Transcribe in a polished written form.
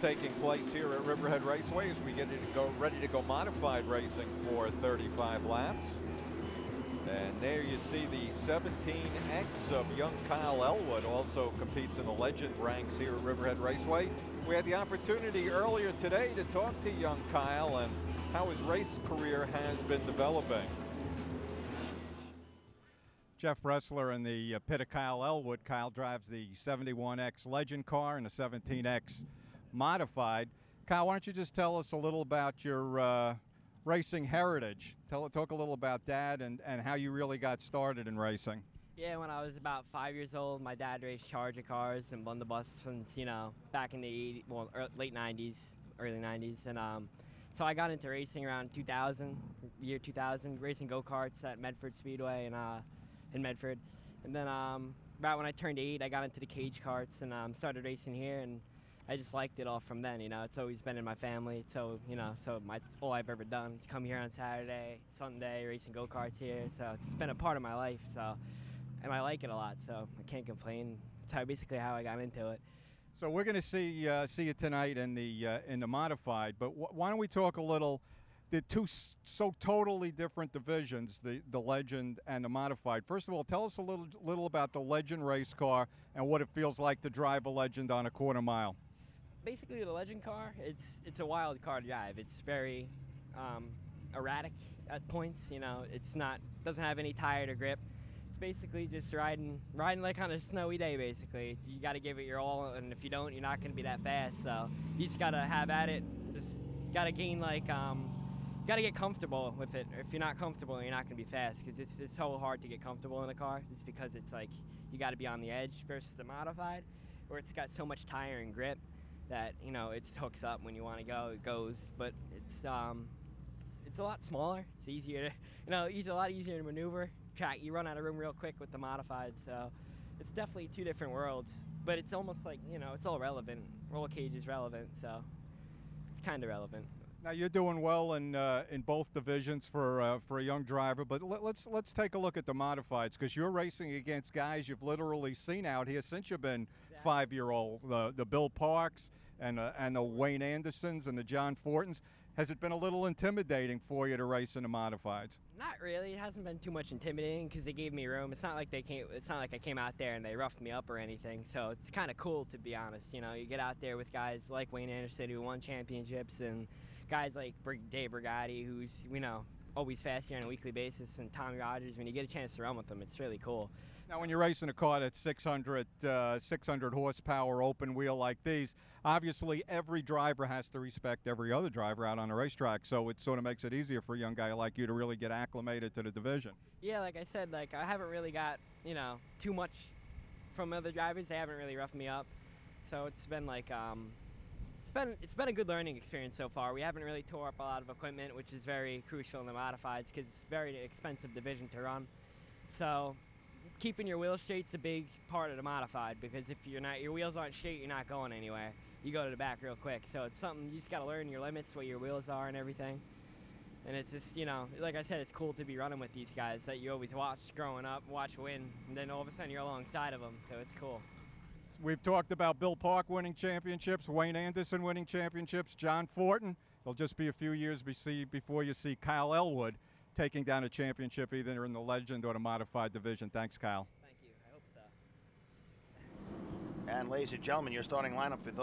taking place here at Riverhead Raceway as we get ready to go modified racing for 35 laps. And there you see the 17X of young Kyle Ellwood also competes in the legend ranks here at Riverhead Raceway. We had the opportunity earlier today to talk to young Kyle and how his race career has been developing. Jeff Bressler in the pit of Kyle Ellwood. Kyle drives the 71X Legend car and the 17X Modified. Kyle, why don't you just tell us a little about your racing heritage? Talk a little about that and how you really got started in racing. Yeah, when I was about 5 years old, my dad raced Charger cars and won the bus since, back in the late 90s, early 90s. And so I got into racing around 2000, year 2000, racing go-karts at Medford Speedway in Medford. And then about when I turned 8, I got into the cage karts and started racing here, and I just liked it all from then. It's always been in my family, so it's all I've ever done. To come here on Saturday, Sunday, racing go-karts here, so it's been a part of my life. And I like it a lot, so I can't complain. That's basically how I got into it. So we're going to see you tonight in the modified, but why don't we talk a little? The two so totally different divisions, the Legend and the Modified. First of all, tell us a little about the Legend race car and what it feels like to drive a Legend on a quarter mile. Basically, the Legend car, it's a wild car to drive. It's very erratic at points. Doesn't have any tire to grip. It's basically just riding like on a snowy day. Basically, you got to give it your all, and if you don't, you're not going to be that fast. So you just got to have at it. Just got to gain got to get comfortable with it. If you're not comfortable, you're not going to be fast, because it's so hard to get comfortable in a car, just because it's like you got to be on the edge versus the Modified, where it's got so much tire and grip that it hooks up when you want to go, it goes. But it's a lot smaller. It's easier to a lot easier to maneuver. You run out of room real quick with the Modified, so it's definitely two different worlds. But it's almost like it's all relevant. Roll cage is relevant, so it's kind of relevant. Now you're doing well in both divisions for a young driver, but let's take a look at the modifieds, because you're racing against guys you've literally seen out here since you've been 5-year-old. The Bill Parks and the Wayne Andersons and the John Fortons. Has it been a little intimidating for you to race in the modifieds? Not really. It hasn't been too much intimidating, because they gave me room. It's not like I came out there and they roughed me up or anything. So it's kind of cool, to be honest. You get out there with guys like Wayne Anderson, who won championships, and guys like Dave Brigatti, who's always fast here on a weekly basis, and Tommy Rogers. When you get a chance to run with them, it's really cool. Now, when you're racing a car that's 600 horsepower open wheel like these, obviously every driver has to respect every other driver out on the racetrack, so it sort of makes it easier for a young guy like you to really get acclimated to the division. Yeah, like I said, I haven't really got too much from other drivers. They haven't really roughed me up, so it's been it's been a good learning experience so far. We haven't really tore up a lot of equipment, which is very crucial in the modifieds, because it's a very expensive division to run. So keeping your wheels straight is a big part of the modified, because if your wheels aren't straight, you're not going anywhere. You go to the back real quick. So it's something you just got to learn your limits, what your wheels are and everything. And it's just, like I said, it's cool to be running with these guys that you always watch growing up, watch win, and then all of a sudden you're alongside of them, so it's cool. We've talked about Bill Park winning championships, Wayne Anderson winning championships, John Fortin. It'll just be a few years before you see Kyle Ellwood taking down a championship either in the Legend or the Modified division. Thanks, Kyle. Thank you. I hope so. And ladies and gentlemen, your starting lineup for those